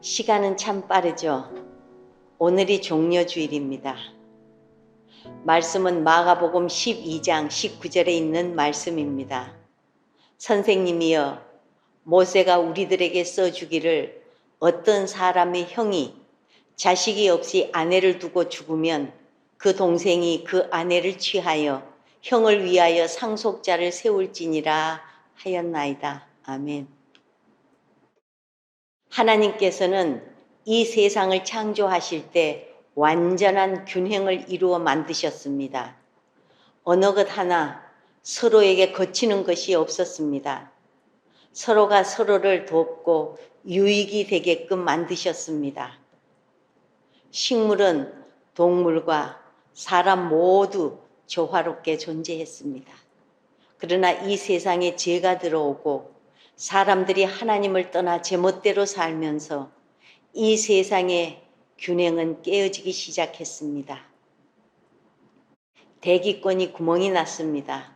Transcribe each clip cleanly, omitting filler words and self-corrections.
시간은 참 빠르죠. 오늘이 종려주일입니다. 말씀은 마가복음 12장 19절에 있는 말씀입니다. 선생님이여, 모세가 우리들에게 써주기를 어떤 사람의 형이 자식이 없이 아내를 두고 죽으면 그 동생이 그 아내를 취하여 형을 위하여 상속자를 세울지니라 하였나이다. 아멘. 하나님께서는 이 세상을 창조하실 때 완전한 균형을 이루어 만드셨습니다. 어느 것 하나 서로에게 거치는 것이 없었습니다. 서로가 서로를 돕고 유익이 되게끔 만드셨습니다. 식물은 동물과 사람 모두 조화롭게 존재했습니다. 그러나 이 세상에 죄가 들어오고 사람들이 하나님을 떠나 제멋대로 살면서 이 세상의 균형은 깨어지기 시작했습니다. 대기권이 구멍이 났습니다.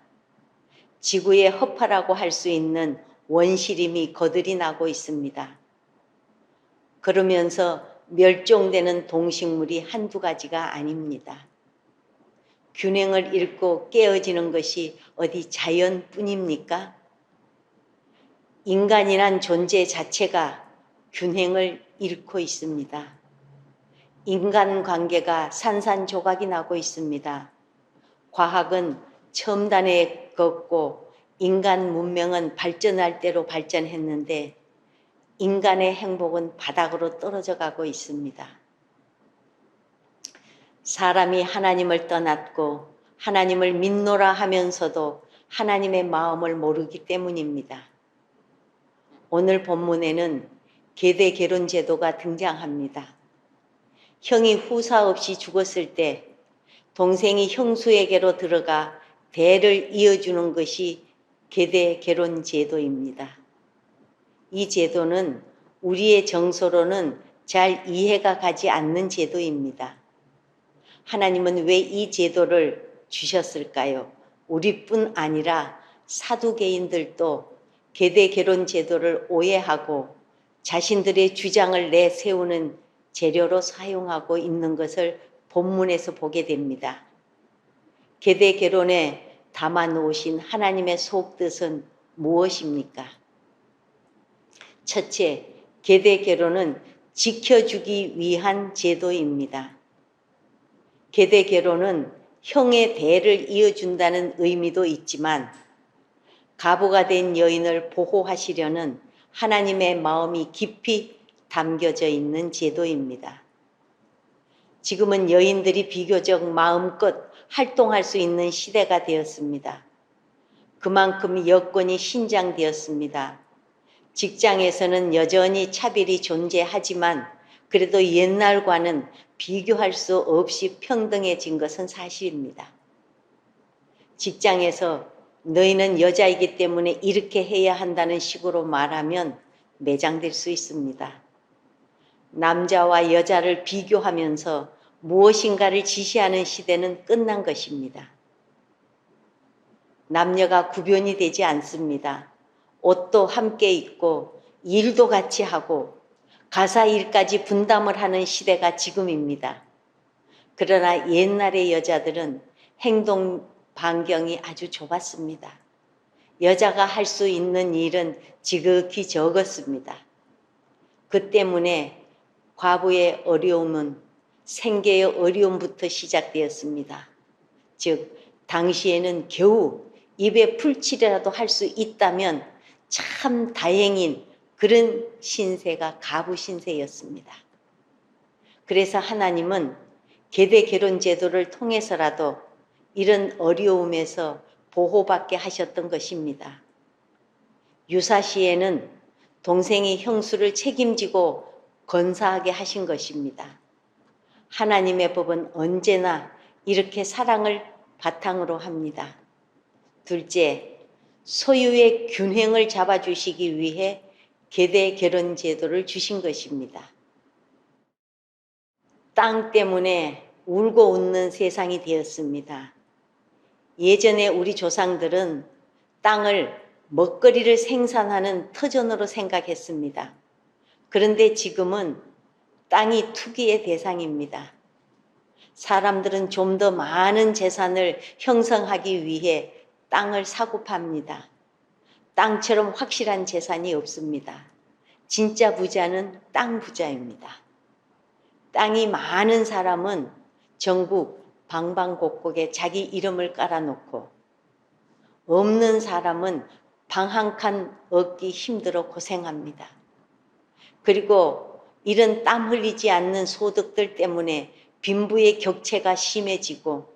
지구의 허파라고 할 수 있는 원시림이 거들이 나고 있습니다. 그러면서 멸종되는 동식물이 한두 가지가 아닙니다. 균형을 잃고 깨어지는 것이 어디 자연뿐입니까? 인간이란 존재 자체가 균형을 잃고 있습니다. 인간관계가 산산조각이 나고 있습니다. 과학은 첨단에 걷고 인간 문명은 발전할 대로 발전했는데 인간의 행복은 바닥으로 떨어져 가고 있습니다. 사람이 하나님을 떠났고 하나님을 믿노라 하면서도 하나님의 마음을 모르기 때문입니다. 오늘 본문에는 계대 결혼 제도가 등장합니다. 형이 후사 없이 죽었을 때 동생이 형수에게로 들어가 대를 이어주는 것이 계대 결혼 제도입니다. 이 제도는 우리의 정서로는 잘 이해가 가지 않는 제도입니다. 하나님은 왜 이 제도를 주셨을까요? 우리뿐 아니라 사두개인들도 계대 결혼 제도를 오해하고 자신들의 주장을 내세우는 재료로 사용하고 있는 것을 본문에서 보게 됩니다. 계대 결혼에 담아 놓으신 하나님의 속뜻은 무엇입니까? 첫째, 계대 결혼은 지켜주기 위한 제도입니다. 계대 결혼은 형의 대를 이어준다는 의미도 있지만 가부가 된 여인을 보호하시려는 하나님의 마음이 깊이 담겨져 있는 제도입니다. 지금은 여인들이 비교적 마음껏 활동할 수 있는 시대가 되었습니다. 그만큼 여건이 신장되었습니다. 직장에서는 여전히 차별이 존재하지만 그래도 옛날과는 비교할 수 없이 평등해진 것은 사실입니다. 직장에서 너희는 여자이기 때문에 이렇게 해야 한다는 식으로 말하면 매장될 수 있습니다. 남자와 여자를 비교하면서 무엇인가를 지시하는 시대는 끝난 것입니다. 남녀가 구별이 되지 않습니다. 옷도 함께 입고 일도 같이 하고 가사 일까지 분담을 하는 시대가 지금입니다. 그러나 옛날의 여자들은 행동 반경이 아주 좁았습니다. 여자가 할 수 있는 일은 지극히 적었습니다. 그 때문에 과부의 어려움은 생계의 어려움부터 시작되었습니다. 즉 당시에는 겨우 입에 풀칠이라도 할 수 있다면 참 다행인 그런 신세가 가부 신세였습니다. 그래서 하나님은 계대 결혼 제도를 통해서라도 이런 어려움에서 보호받게 하셨던 것입니다. 유사시에는 동생이 형수를 책임지고 건사하게 하신 것입니다. 하나님의 법은 언제나 이렇게 사랑을 바탕으로 합니다. 둘째, 소유의 균형을 잡아주시기 위해 계대 결혼 제도를 주신 것입니다. 땅 때문에 울고 웃는 세상이 되었습니다. 예전에 우리 조상들은 땅을 먹거리를 생산하는 터전으로 생각했습니다. 그런데 지금은 땅이 투기의 대상입니다. 사람들은 좀 더 많은 재산을 형성하기 위해 땅을 사고 팝니다. 땅처럼 확실한 재산이 없습니다. 진짜 부자는 땅 부자입니다. 땅이 많은 사람은 전국 방방곡곡에 자기 이름을 깔아놓고, 없는 사람은 방 한 칸 얻기 힘들어 고생합니다. 그리고 이런 땀 흘리지 않는 소득들 때문에 빈부의 격차가 심해지고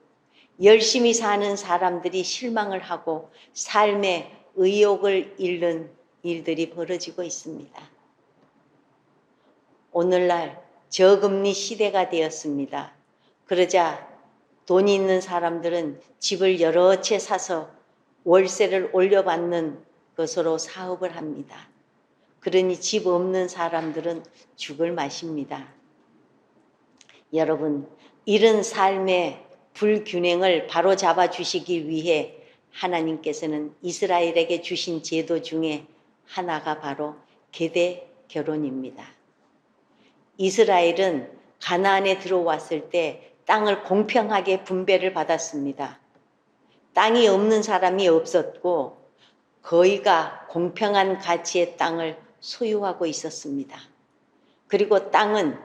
열심히 사는 사람들이 실망을 하고 삶의 의욕을 잃는 일들이 벌어지고 있습니다. 오늘날 저금리 시대가 되었습니다. 그러자 돈 있는 사람들은 집을 여러 채 사서 월세를 올려받는 것으로 사업을 합니다. 그러니 집 없는 사람들은 죽을 맛입니다. 여러분, 이런 삶의 불균형을 바로잡아 주시기 위해 하나님께서는 이스라엘에게 주신 제도 중에 하나가 바로 계대 결혼입니다. 이스라엘은 가나안에 들어왔을 때 땅을 공평하게 분배를 받았습니다. 땅이 없는 사람이 없었고 거의가 공평한 가치의 땅을 소유하고 있었습니다. 그리고 땅은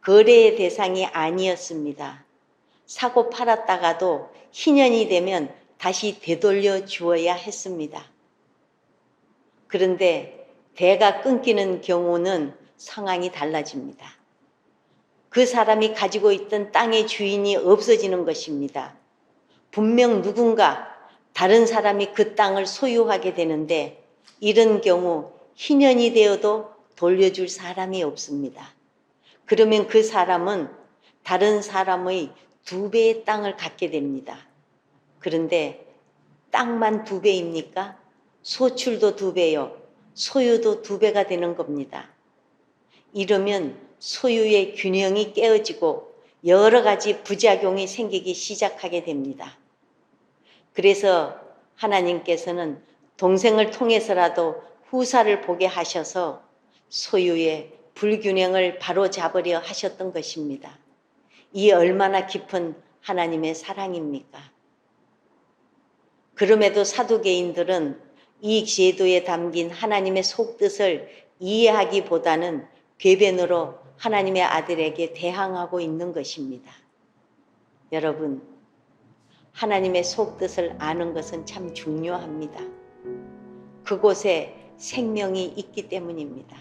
거래의 대상이 아니었습니다. 사고 팔았다가도 희년이 되면 다시 되돌려 주어야 했습니다. 그런데 대가 끊기는 경우는 상황이 달라집니다. 그 사람이 가지고 있던 땅의 주인이 없어지는 것입니다. 분명 누군가 다른 사람이 그 땅을 소유하게 되는데 이런 경우 희년이 되어도 돌려줄 사람이 없습니다. 그러면 그 사람은 다른 사람의 2배의 땅을 갖게 됩니다. 그런데 땅만 2배입니까? 소출도 2배요. 소유도 2배가 되는 겁니다. 이러면 소유의 균형이 깨어지고 여러 가지 부작용이 생기기 시작하게 됩니다. 그래서 하나님께서는 동생을 통해서라도 후사를 보게 하셔서 소유의 불균형을 바로잡으려 하셨던 것입니다. 이 얼마나 깊은 하나님의 사랑입니까? 그럼에도 사두개인들은 이 제도에 담긴 하나님의 속뜻을 이해하기보다는 궤변으로 하나님의 아들에게 대항하고 있는 것입니다. 여러분, 하나님의 속뜻을 아는 것은 참 중요합니다. 그곳에 생명이 있기 때문입니다.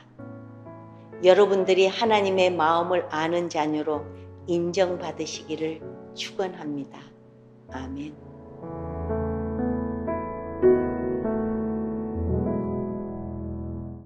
여러분들이 하나님의 마음을 아는 자녀로 인정받으시기를 축원합니다. 아멘.